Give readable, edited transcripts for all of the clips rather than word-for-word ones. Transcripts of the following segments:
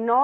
9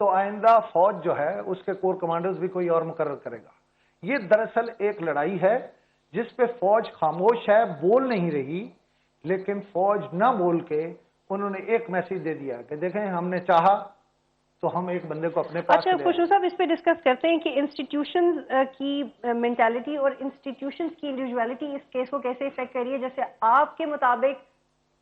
تو آئندہ فوج جو ہے اس کے کور کمانڈرز بھی کوئی اور مقرر کرے گا. یہ دراصل ایک لڑائی ہے جس پہ فوج خاموش ہے, بول نہیں رہی, لیکن فوج نہ بول کے انہوں نے ایک میسج دے دیا کہ دیکھیں ہم نے چاہا تو ہم ایک بندے کو اپنے پاس. اچھا خوشبو صاحب, اس پہ ڈسکس کرتے ہیں کہ انسٹیٹیوشنز کی مینٹالٹی اور انسٹیٹیوشنز کی انڈیویجویلٹی اس کیس کو کیسے افیکٹ کر رہی ہے. جیسے آپ کے مطابق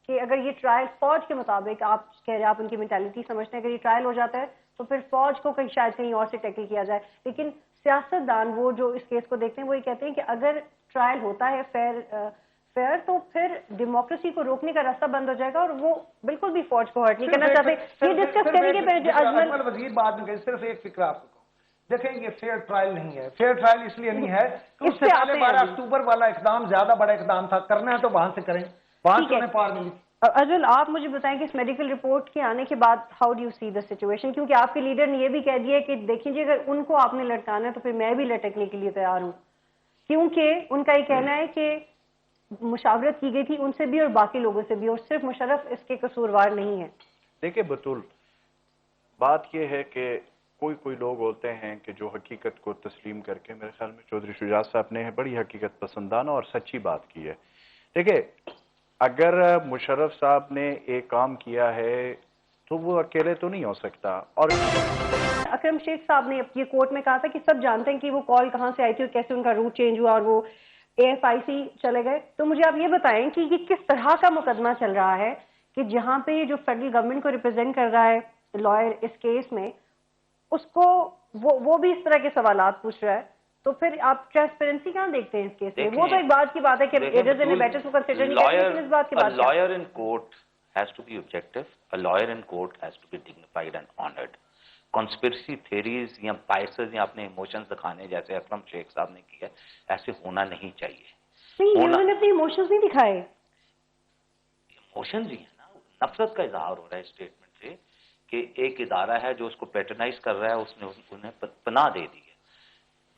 کہ اگر یہ ٹرائل فوج کے مطابق آپ کہہ رہے ہیں, آپ ان کی مینٹالٹی سمجھتے ہیں, اگر یہ ٹرائل ہو جاتا ہے تو پھر فوج کو کہیں شاید کہیں اور سے ٹیکل کیا جائے, لیکن سیاستدان وہ جو اس کیس کو دیکھتے ہیں وہ یہ کہتے ہیں کہ اگر ٹرائل ہوتا ہے فیئر تو پھر ڈیموکریسی کو روکنے کا راستہ بند ہو جائے گا, اور وہ بالکل بھی فوج کو ہرٹ نہیں کرنا چاہتے. یہ ڈسکس کریں گے اجمل وزیر بعد میں. صرف ایک فکر آپ کو دیکھیں, یہ فیئر ٹرائل نہیں ہے. فیئر ٹرائل اس لیے نہیں ہے کہ اس سے پہلے 12 اکتوبر والا اقدام زیادہ بڑا اقدام تھا, کرنا ہے تو وہاں سے کریں, وہاں سے انہیں پار ملی. اجمل آپ مجھے بتائیں کہ اس میڈیکل رپورٹ کے آنے کے بعد how do you see the situation, کیونکہ آپ کے لیڈر نے یہ بھی کہہ دیا کہ دیکھیں جی اگر ان کو آپ نے لٹکانا ہے تو پھر میں بھی لٹکنے کے لیے تیار ہوں, کیونکہ ان کا یہ کہنا ہے کہ مشاورت کی گئی تھی ان سے بھی اور باقی لوگوں سے بھی, اور صرف مشرف اس کے قصوروار نہیں ہے. دیکھیں بطول, بات یہ ہے کہ کوئی لوگ ہوتے ہیں کہ جو حقیقت کو تسلیم کر کے, میرے خیال میں چودھری شجاعت صاحب نے بڑی حقیقت پسندانہ اور سچی بات کی ہے. دیکھیں اگر مشرف صاحب نے ایک کام کیا ہے تو وہ اکیلے تو نہیں ہو سکتا. اور اکرم شیخ صاحب نے یہ کورٹ میں کہا تھا کہ سب جانتے ہیں کہ وہ کال کہاں سے آئی تھی اور کیسے ان کا روٹ چینج ہوا اور وہ AFIC چلے گئے. تو مجھے آپ یہ بتائیں کہ یہ کس طرح کا مقدمہ چل رہا ہے کہ جہاں پہ جو فیڈرل گورنمنٹ کو ریپرزینٹ کر رہا ہے لائر اس کیس میں, اس کو وہ بھی اس طرح کے سوالات پوچھ رہا ہے, تو پھر آپ ٹرانسپیرنسی کہاں دیکھتے ہیں اس کیس میں؟ وہ تو ایک بات کی بات ہے کہ ایڈرز نے بیٹرز کو کنسیڈر نہیں کرتے, لیکن اس بات کی بات lawyer in court has to be objective, a lawyer in court has to be dignified and honored. Conspiracy theories یا biases یا اپنے ایموشنز دکھانے جیسے اکرم شیخ صاحب نے کیا ایسے ہونا نہیں چاہیے. نہیں, انہوں نے اپنے ایموشنز نہیں دکھائے. ایموشنز ہی ہے نا, نفرت کا اظہار ہو رہا ہے اسٹیٹمنٹ سے کہ ایک ادارہ ہے جو اس کو پیٹرنائز کر رہا ہے, اس نے انہیں پناہ دے دی ہے.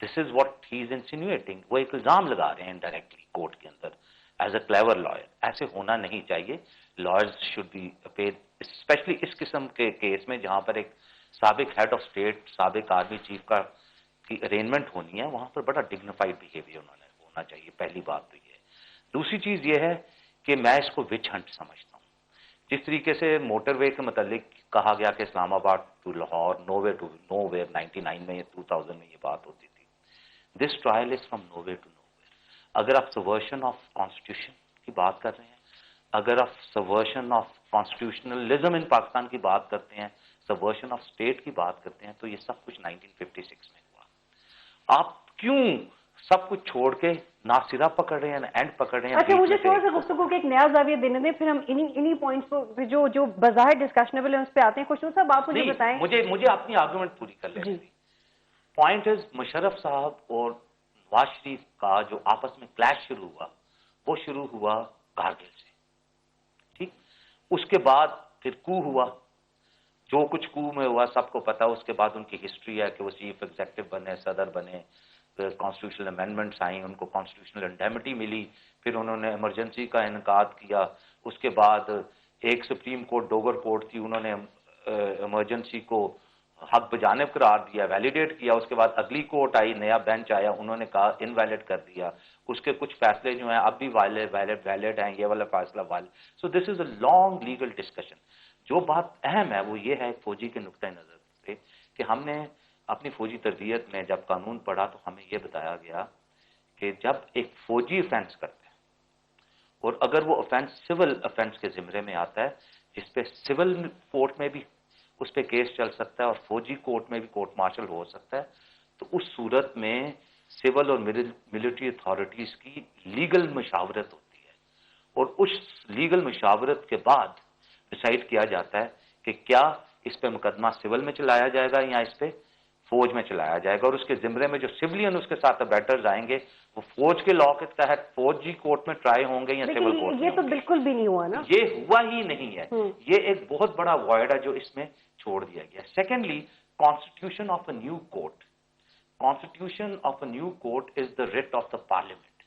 This is what he is insinuating. وہ ایک الزام لگا رہے ہیں انڈائریکٹلی کورٹ کے اندر ایز اے کلیور لائر. ایسے ہونا نہیں چاہیے. Lawyers should be paid, especially اس قسم کے کیس میں جہاں پر ایک سابق ہیڈ آف اسٹیٹ, سابق آرمی چیف کی ارینجمنٹ ہونی ہے, وہاں پر بڑا ڈگنیفائڈ بیہیویئر انہوں نے ہونا چاہیے. پہلی بات تو یہ ہے. دوسری چیز یہ ہے کہ میں اس کو وچ ہنٹ سمجھتا ہوں. جس طریقے سے موٹر وے کے متعلق کہا گیا کہ اسلام آباد ٹو لاہور نو ویئر 99 میں یا 2000 میں یہ بات ہوتی تھی. This trial is from nowhere to nowhere. اگر آپ سبورشن آف کانسٹیٹیوشن کی بات کر رہے ہیں, اگر آپ سبورشن آف کانسٹیٹیوشنلزم ان پاکستان کی بات کرتے ہیں, سبورشن آف اسٹیٹ کی بات کرتے ہیں, تو یہ سب کچھ 1956 میں ہوا. آپ کیوں سب کچھ چھوڑ کے نہ سرا پکڑ رہے ہیں نہ اینڈ پکڑ رہے ہیں؟ اچھا مجھے تھوڑا سا گفتگو کے ایک نیا زاویہ دینے دیں, پھر ہم انہی پوائنٹس کو جو بظاہر ڈسکشنیبل ہیں اس پہ آتے ہیں. خوشبو صاحب آپ مجھے بتائیں. مجھے اپنی آرگومنٹ پوری کر لیں. پوائنٹ از مشرف صاحب اور نواز شریف کا جو آپس میں کلیش شروع ہوا, وہ شروع ہوا کارگل سے. ٹھیک, اس کے بعد پھر کو ہوا, جو کچھ کو میں ہوا سب کو پتا. اس کے بعد ان کی ہسٹری ہے کہ وہ چیف ایگزیکٹو بنے, صدر بنے, کانسٹیٹیوشنل امینڈمنٹس آئیں, ان کو کانسٹیٹیوشنل انڈیمنٹی ملی, پھر انہوں نے ایمرجنسی کا انعقاد کیا. اس کے بعد ایک سپریم کورٹ ڈوگر کورٹ تھی, انہوں نے ایمرجنسی کو حق بجانب قرار دیا, ویلیڈیٹ کیا. اس کے بعد اگلی کورٹ آئی, نیا بینچ آیا, انہوں نے کہا انویلڈ کر دیا. اس کے کچھ فیصلے جو ہیں اب بھی ویلڈ ہیں, یہ والا فیصلہ valid. So this is a long legal discussion. جو بات اہم ہے وہ یہ ہے فوجی کے نقطۂ نظر سے کہ ہم نے اپنی فوجی تربیت میں جب قانون پڑھا تو ہمیں یہ بتایا گیا کہ جب ایک فوجی افینس کرتا ہے اور اگر وہ افینس سول افینس کے زمرے میں آتا ہے جس پہ سول کورٹ میں بھی اس پہ کیس چل سکتا ہے اور فوجی کورٹ میں بھی کورٹ مارشل ہو سکتا ہے, تو اس صورت میں سول اور ملٹری اتھارٹیز کی لیگل مشاورت ہوتی ہے, اور اس لیگل مشاورت کے بعد ڈیسائیڈ کیا جاتا ہے کہ کیا اس پہ مقدمہ سول میں چلایا جائے گا یا اس پہ فوج میں چلایا جائے گا. اور اس کے زمرے میں جو سولین اس کے ساتھ بیٹرز آئیں گے وہ فوج کے لا کے تحت فوجی کورٹ میں ٹرائی ہوں گے یا سول کورٹ میں. یہ تو بالکل بھی نہیں ہوا نا, یہ ہوا ہی نہیں ہے. یہ ایک بہت بڑا وائڈ ہے جو اس میں چھوڑ دیا گیا. Secondly, constitution of a new court. Constitution of a new court is the rate of the parliament.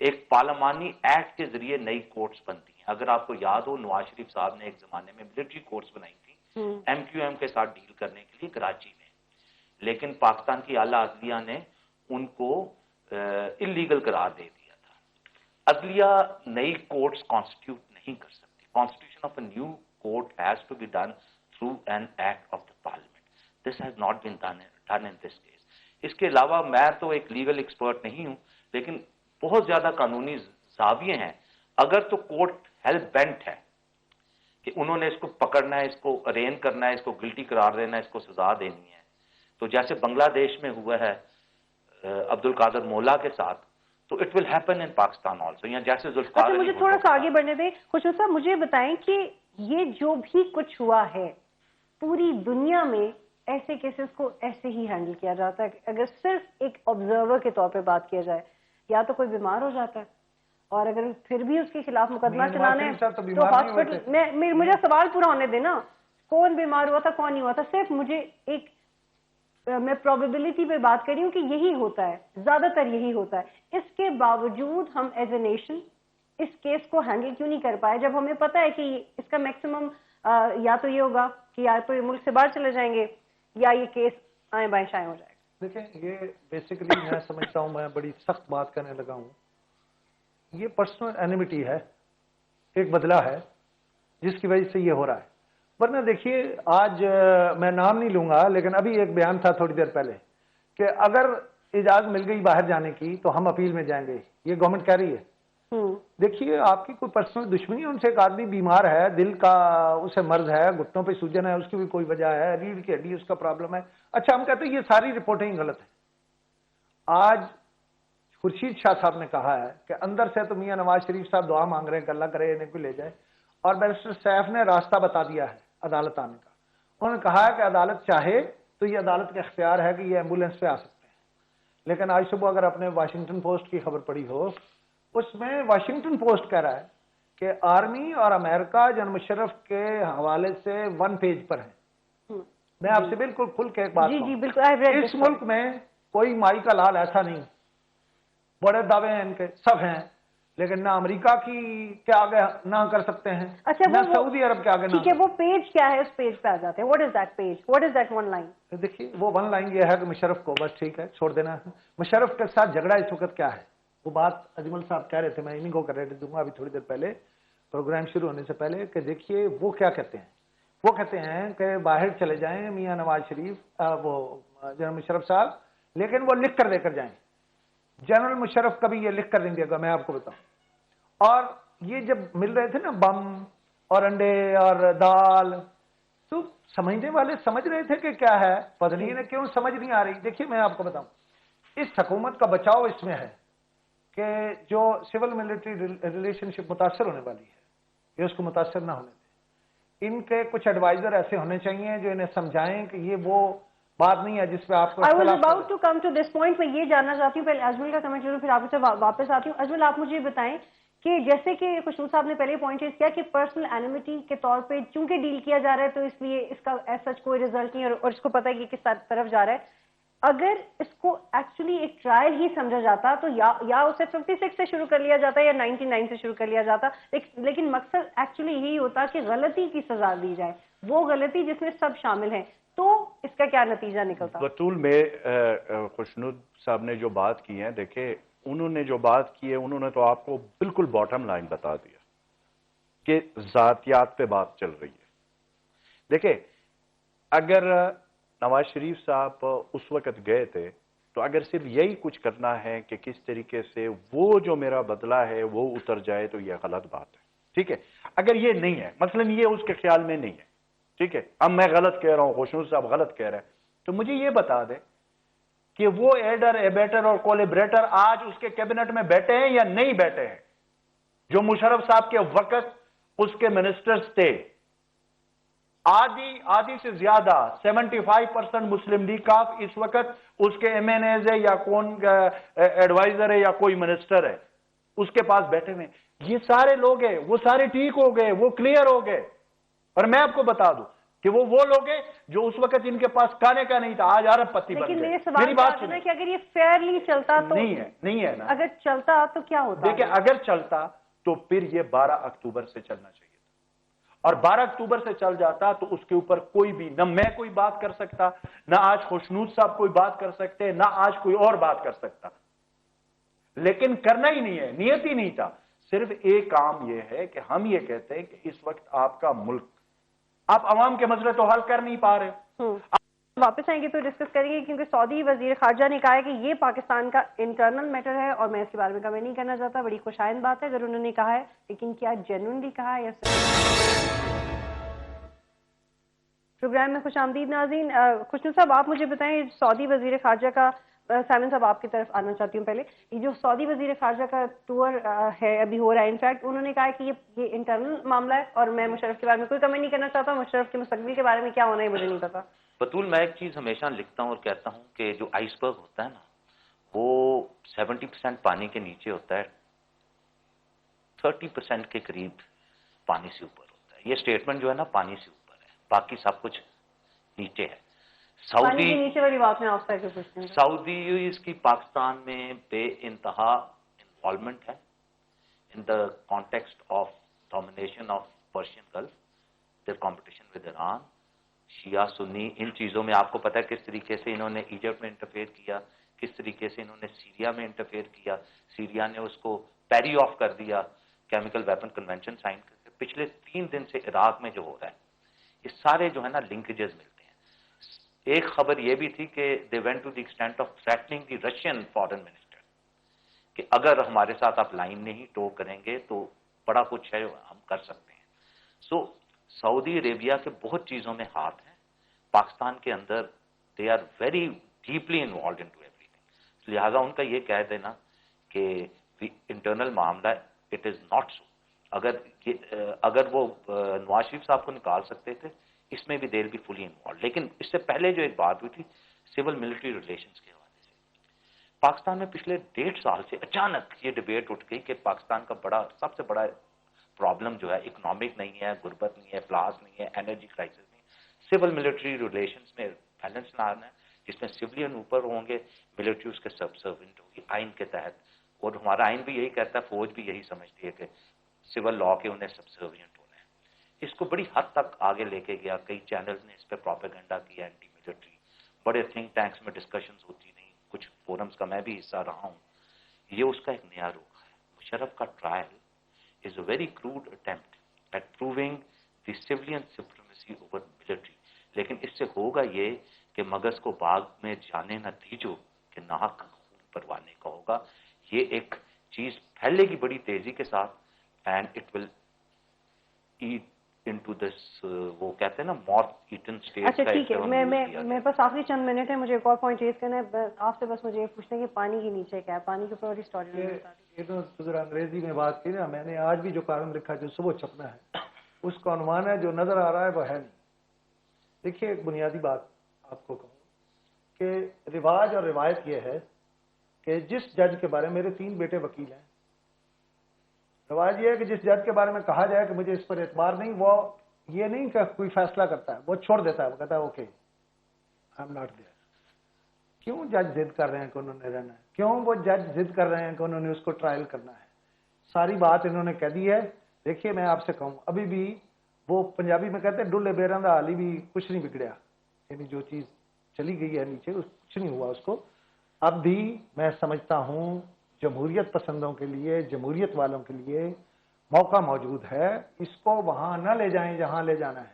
ایک پارلیمانی ایکٹ کے ذریعے نئی کورٹس بنتی ہیں. اگر آپ کو یاد ہو, نواز شریف صاحب نے ایک زمانے میں ملٹری کورٹس بنائی تھی MQM کے ساتھ ڈیل کرنے کے لیے کراچی میں، لیکن پاکستان کی اعلیٰ عدلیہ نے ان کو اللیگل قرار دے دیا تھا۔ عدلیہ نئی کورٹس کانسٹیٹیوٹ نہیں کر سکتی۔ Constitution of a new court has to be done through an act of the parliament. This has not been done in this case. اس کے علاوہ میں تو ایک لیگل ایکسپرٹ نہیں ہوں، لیکن بہت زیادہ قانونی زاویے ہیں۔ اگر تو کورٹ ہیلپ بینٹ ہے کہ انہوں نے اس کو پکڑنا ہے، اس کو ارین کرنا ہے، اس کو گلٹی قرار دینا ہے، اس کو سزا دینی ہے، تو جیسے بنگلہ دیش میں ہوا ہے عبد القادر مولا کے ساتھ، تو it will happen in Pakistan also, یا جیسے ذوالفقار علی مجھے تھوڑا سا آگے بڑھنے دیں خوشبو صاحب، مجھے بتائیں کہ یہ جو بھی کچھ ہوا ہے پوری دنیا میں ایسے کیسز کو ایسے ہی ہینڈل کیا جاتا ہے؟ اگر صرف ایک آبزرور کے طور پہ بات کیا جائے، یا تو کوئی بیمار ہو جاتا ہے، اور اگر پھر بھی اس کے خلاف مقدمہ چلانا ہے تو ہاسپٹل، مجھے سوال پورا ہونے دینا، کون بیمار ہوا تھا کون نہیں ہوا تھا، صرف مجھے ایک، میں پروبیبلٹی پہ بات کر رہی ہوں کہ یہی ہوتا ہے، زیادہ تر یہی ہوتا ہے۔ اس کے باوجود ہم ایز اے نیشن اس کیس کو ہینڈل کیوں نہیں کر پائے، جب ہمیں پتہ ہے کہ اس کا میکسیمم یا تو یہ ہوگا کہ یا تو یہ ملک سے باہر چلے جائیں گے، یا یہ کیس آئیں بائیں شائیں ہو جائے گا۔ دیکھیں، یہ بیسیکلی میں سمجھتا ہوں، میں بڑی سخت بات کرنے لگا ہوں، یہ پرسنل اینیمیٹی ہے، ایک بدلہ ہے جس کی وجہ سے یہ ہو رہا ہے۔ ورنہ دیکھیے، آج میں نام نہیں لوں گا، لیکن ابھی ایک بیان تھا تھوڑی دیر پہلے کہ اگر اجازت مل گئی باہر جانے کی تو ہم اپیل میں جائیں گے، یہ گورنمنٹ کہہ رہی ہے۔ دیکھیے، آپ کی کوئی پرسنل دشمنی ان سے، ایک آدمی بیمار ہے، دل کا اسے مرض ہے، گھٹنوں پہ سوجن ہے، اس کی بھی کوئی وجہ ہے، ریڑھ کی ہڈی اس کا پرابلم ہے، اچھا ہم کہتے ہیں یہ ساری رپورٹیں غلط ہیں۔ آج خورشید شاہ صاحب نے کہا ہے کہ اندر سے تو میاں نواز شریف صاحب دعا مانگ رہے ہیں کہ اللہ کرے انہیں کوئی لے جائے، اور بیرسٹر سیف نے راستہ بتا دیا ہے عدالت آنے کا۔ انہوں نے کہا ہے کہ عدالت چاہے تو یہ عدالت کا اختیار ہے کہ یہ ایمبولینس پہ آ سکتے ہیں۔ لیکن آج صبح اگر آپ نے واشنگٹن پوسٹ کی خبر پڑھی ہو، اس میں واشنگٹن پوسٹ کہہ رہا ہے کہ آرمی اور امریکہ جنرل مشرف کے حوالے سے 1 پیج پر ہے۔ میں آپ سے بالکل کھل کے ایک بات کہوں، اس ملک میں کوئی مائی کا لال ایسا نہیں، بڑے دعوے ہیں ان کے، سب ہیں، لیکن نہ امریکہ کی کے آگے نہ کر سکتے ہیں، نہ سعودی عرب کے آگے نہ۔ ٹھیک ہے، وہ پیج کیا ہے؟ اس پیج پہ آ جاتے ہیں، what is that page, what is that 1 line? دیکھیے، وہ 1 لائن یہ ہے کہ مشرف کو بس ٹھیک ہے چھوڑ دینا ہے۔ مشرف کے ساتھ جھگڑا اس وقت کیا ہے؟ وہ بات اجمل صاحب کہہ رہے تھے، میں انہیں کو کریڈٹ دوں گا ابھی تھوڑی دیر پہلے پروگرام شروع ہونے سے پہلے، کہ دیکھیے وہ کیا کہتے ہیں۔ وہ کہتے ہیں کہ باہر چلے جائیں میاں نواز شریف، وہ جنرل مشرف صاحب، لیکن وہ لکھ کر دے کر جائیں۔ جنرل مشرف کبھی یہ لکھ کر نہیں دے گا، میں آپ کو بتاؤں۔ اور یہ جب مل رہے تھے نا بم اور انڈے اور دال، تو سمجھنے والے سمجھ رہے تھے کہ کیا ہے، پتہ نہیں انہیں کیوں سمجھ نہیں آ رہی۔ دیکھیے، میں آپ کو بتاؤں، اس حکومت کا بچاؤ اس میں ہے کہ جو سول ملٹری ریلیشن شپ متاثر ہونے والی ہے، یہ اس کو متاثر نہ ہونے دیں۔ ان کے کچھ ایڈوائزر ایسے ہونے چاہیے جو انہیں سمجھائیں کہ یہ وہ بات نہیں ہے جس پہ آپ کو I was about to come to this point، میں یہ جاننا چاہتی ہوں، پہلے اجمل کا کمنٹ ضرور، پھر آپ سے واپس آتی ہوں۔ اجمل، آپ مجھے بتائیں کہ جیسے کہ خوشبو صاحب نے پہلے پوائنٹ ریز کیا کہ پرسنل اینیمیٹی کے طور پہ چونکہ ڈیل کیا جا رہا ہے تو اس لیے اس کا ایز سچ کوئی ریزلٹ نہیں ہے، اور اس کو پتہ ہے کہ کس طرف جا رہا ہے۔ اگر اس کو ایکچولی ایک ٹرائل ہی سمجھا جاتا تو یا اسے 56 سے شروع کر لیا جاتا یا 99 سے شروع کر لیا جاتا، لیکن مقصد ایکچولی یہی ہوتا کہ غلطی کی سزا دی جائے، وہ غلطی جس میں سب شامل ہیں، تو اس کا کیا نتیجہ نکلتا؟ بطول میں خوشنود صاحب نے جو بات کی ہے، دیکھیں انہوں نے جو بات کی ہے، انہوں نے تو آپ کو بالکل باٹم لائن بتا دیا کہ ذاتیات پہ بات چل رہی ہے۔ دیکھیں، اگر نواز شریف صاحب اس وقت گئے تھے تو اگر صرف یہی کچھ کرنا ہے کہ کس طریقے سے وہ جو میرا بدلہ ہے وہ اتر جائے تو یہ غلط بات ہے، ٹھیک ہے۔ اگر یہ نہیں ہے، مثلا یہ اس کے خیال میں نہیں ہے، ٹھیک ہے، اب میں غلط کہہ رہا ہوں، خوشنود صاحب غلط کہہ رہے ہیں، تو مجھے یہ بتا دیں کہ وہ ایڈر، ایبیٹر اور کولیبریٹر آج اس کے کیبنٹ میں بیٹھے ہیں یا نہیں بیٹھے ہیں؟ جو مشرف صاحب کے وقت اس کے منسٹرز تھے، آدھی سے زیادہ 75% مسلم لیگ کا اس وقت اس کے ایم این ایز ہے یا کون ایڈوائزر ہے یا کوئی منسٹر ہے، اس کے پاس بیٹھے ہوئے، یہ سارے لوگ ہیں، وہ سارے ٹھیک ہو گئے، وہ کلیئر ہو گئے۔ اور میں آپ کو بتا دوں کہ وہ لوگ ہیں جو اس وقت ان کے پاس کھانے کا نہیں تھا، آج ارب پتی بن گئے۔ میری بات سنیں کہ اگر یہ فیئرلی چلتا تو نہیں ہے نا، اگر چلتا تو کیا ہوتا؟ دیکھیں، اگر چلتا تو پھر یہ 12 اکتوبر سے چلنا چاہیے تھا، اور 12 اکتوبر سے چل جاتا تو اس کے اوپر کوئی بھی نہ میں کوئی بات کر سکتا، نہ آج خوشنود صاحب کوئی بات کر سکتے، نہ آج کوئی اور بات کر سکتا، لیکن کرنا ہی نہیں ہے، نیت ہی نہیں تھا۔ صرف ایک کام یہ ہے کہ ہم یہ کہتے ہیں کہ اس وقت آپ کا ملک، آپ عوام کے مسئلے تو حل کر نہیں پا رہے۔ واپس آئیں گے تو ڈسکس کریں گے، کیونکہ سعودی وزیر خارجہ نے کہا ہے کہ یہ پاکستان کا انٹرنل میٹر ہے اور میں اس کے بارے میں کمنٹ نہیں کرنا چاہتا۔ بڑی خوشائند بات ہے اگر انہوں نے کہا ہے، لیکن کیا جینوئنلی کہا ہے یا پروگرام میں خوش آمدید ناظرین۔ خوشنود صاحب آپ مجھے بتائیں، سعودی وزیر خارجہ کا، سائمن صاحب آپ کی طرف آنا چاہتی ہوں پہلے، یہ جو سعودی وزیر خارجہ کا ٹور ہے ابھی ہو رہا ہے، انفیکٹ انہوں نے کہا ہے کہ یہ انٹرنل معاملہ ہے اور میں مشرف کے بارے میں کوئی کمنٹ نہیں کرنا چاہتا، مشرف کے مستقبل کے بارے میں کیا ہونا ہے مجھے نہیں پتا۔ بطول میں ایک چیز ہمیشہ لکھتا ہوں اور کہتا ہوں کہ جو آئس برگ ہوتا ہے نا، وہ 70% پانی کے نیچے ہوتا ہے، 30% کے قریب پانی سے اوپر ہوتا ہے۔ یہ سٹیٹمنٹ جو ہے نا پانی سے اوپر ہے، باقی سب کچھ نیچے ہے۔ پانی کے نیچے والی بات میں آپ سے پوچھتے ہیں، سعودی اس کی پاکستان میں بے انتہا انوالومنٹ ہے in the context of domination of Persian Gulf, their competition with Iran, شیعہ سنی، ان چیزوں میں آپ کو پتہ ہے کس طریقے سے انہوں نے ایجپٹ میں انٹرفیئر کیا، کس طریقے سے انہوں نے سیریا میں انٹرفیئر کیا، سیریا نے اس کو پیری آف کر دیا، کیمیکل ویپن کنونشن سائن کر کے۔ پچھلے 3 دن سے عراق میں جو ہو رہا ہے، یہ سارے جو ہے نا لنکیجز ملتے ہیں۔ ایک خبر یہ بھی تھی کہ they went to the extent of threatening the Russian foreign minister کہ اگر ہمارے ساتھ آپ لائن نہیں ٹو کریں گے تو بڑا کچھ ہے ہم کر سکتے ہیں۔ سو سعودی عربیہ کے بہت چیزوں میں ہاتھ ہیں پاکستان کے اندر، they are very deeply involved into everything, لہٰذا ان کا یہ کہہ دینا کہ انٹرنل معاملہ اٹ از ناٹ سو۔ اگر وہ نواز شریف صاحب کو نکال سکتے تھے، اس میں بھی دیر بھی فلی انوالوڈ۔ لیکن اس سے پہلے جو ایک بات ہوئی تھی سول ملٹری ریلیشنز کے حوالے سے، پاکستان میں پچھلے 1.5 سال سے اچانک یہ ڈبیٹ اٹھ گئی کہ پاکستان کا سب سے بڑا پرابلم جو ہے اکنامک نہیں ہے، غربت نہیں ہے، افلاس نہیں ہے، انرجی کرائسس نہیں ہے، سول ملٹری ریلیشنز میں بیلنس لانا ہے، جس میں سولین اوپر ہوں گے، ملٹری اس کے سب سرونٹ ہوگی آئین کے تحت۔ اور ہمارا آئین بھی یہی کہتا ہے، فوج بھی یہی سمجھتی ہے کہ سول لا کے انہیں سب سروینٹ ہونا ہے۔ اس کو بڑی حد تک آگے لے کے گیا، کئی چینلز نے اس پہ پروپیگنڈا کیا، اینٹی ملٹری، بڑے تھنک ٹینکس میں ڈسکشنز ہوتی رہیں، کچھ فورمز کا میں بھی حصہ رہا ہوں۔ یہ اس کا ایک نیا رخ ہے۔ مشرف کا trial is a very crude attempt at proving the civilian supremacy over military، لیکن اس سے ہوگا یہ کہ مغز کو باغ میں جانے نہ دیجو کہ ناحق خون پروانے کا ہوگا۔ یہ ایک چیز پھیلے گی بڑی تیزی کے ساتھ، and it will eat into this وہ کہتے ہیں نا moth eaten state۔ اچھا ٹھیک ہے، میرے پاس آخری چند منٹ ہے، مجھے ایک اور پوائنٹ ریز کرنا ہے آپ سے، بس مجھے یہ پوچھنا ہے کہ پانی کے نیچے کیا ہے، پانی کے اوپر اسٹوری۔ یہ تو ذرا انگریزی میں بات کی نا، میں نے آج بھی جو کالم لکھا جو صبح چھپنا ہے اس کا عنوان ہے جو نظر آ رہا ہے وہ ہے نہیں۔ دیکھیے ایک بنیادی بات آپ کو کہوں کہ رواج اور روایت یہ ہے کہ جس جج کے بارے میں، میرے 3 بیٹے وکیل ہیں، رواج یہ ہے کہ جس جج کے بارے میں کہا جائے کہ مجھے اس پر اعتبار نہیں، وہ یہ نہیں کہ کوئی فیصلہ کرتا ہے، وہ چھوڑ دیتا ہے، وہ کہتا ہے okay I am not there. کیوں جج ضد کر رہے ہیں کہ انہوں نے رہنا ہے؟ کیوں وہ جج ضد کر رہے ہیں کہ انہوں نے اس کو ٹرائل کرنا ہے؟ ساری بات انہوں نے کہہ دی ہے۔ دیکھیے میں آپ سے کہوں، ابھی بھی وہ پنجابی میں کہتے ہیں ڈلے بیران دا حالی بھی کچھ نہیں بگڑیا، یعنی جو چیز چلی گئی ہے نیچے کچھ نہیں ہوا اس کو۔ اب بھی میں سمجھتا ہوں جمہوریت پسندوں کے لیے، جمہوریت والوں کے لیے موقع موجود ہے، اس کو وہاں نہ لے جائیں جہاں لے جانا ہے۔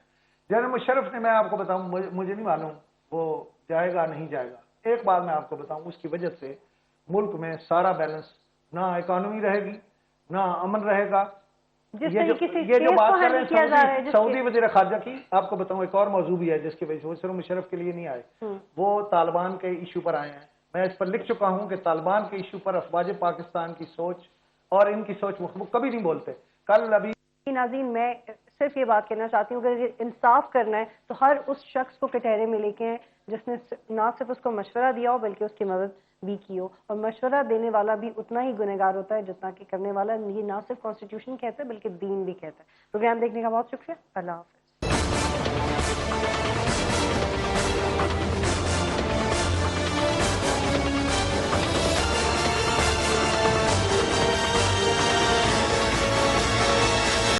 جنرل مشرف نے، میں آپ کو بتاؤں، مجھے نہیں معلوم وہ جائے گا نہیں جائے گا، ایک بات میں آپ کو بتاؤں، اس کی وجہ سے ملک میں سارا بیلنس، نہ اکانومی رہے گی نہ امن رہے گا۔ یہ جو بات کر رہے ہیں سعودی وزیر خارجہ کی، آپ کو بتاؤں ایک اور موضوع بھی ہے جس کی وجہ سے وہ صرف مشرف کے لیے نہیں آئے، وہ طالبان کے ایشو پر آئے ہیں۔ میں اس پر لکھ چکا ہوں کہ طالبان کے ایشو پر افواج پاکستان کی سوچ اور ان کی سوچ مختلف، کبھی نہیں بولتے۔ کل ابھی ناظرین میں صرف یہ بات کہنا چاہتی ہوں کہ اگر انصاف کرنا ہے تو ہر اس شخص کو کٹہرے میں لے کے ہیں جس نے نہ صرف اس کو مشورہ دیا ہو بلکہ اس کی مدد بھی کی ہو، اور مشورہ دینے والا بھی اتنا ہی گنہگار ہوتا ہے جتنا کہ کرنے والا۔ یہ نہ صرف کانسٹیٹیوشن کہتا ہے بلکہ دین بھی کہتا ہے۔ پروگرام دیکھنے کا بہت شکریہ، اللہ حافظ۔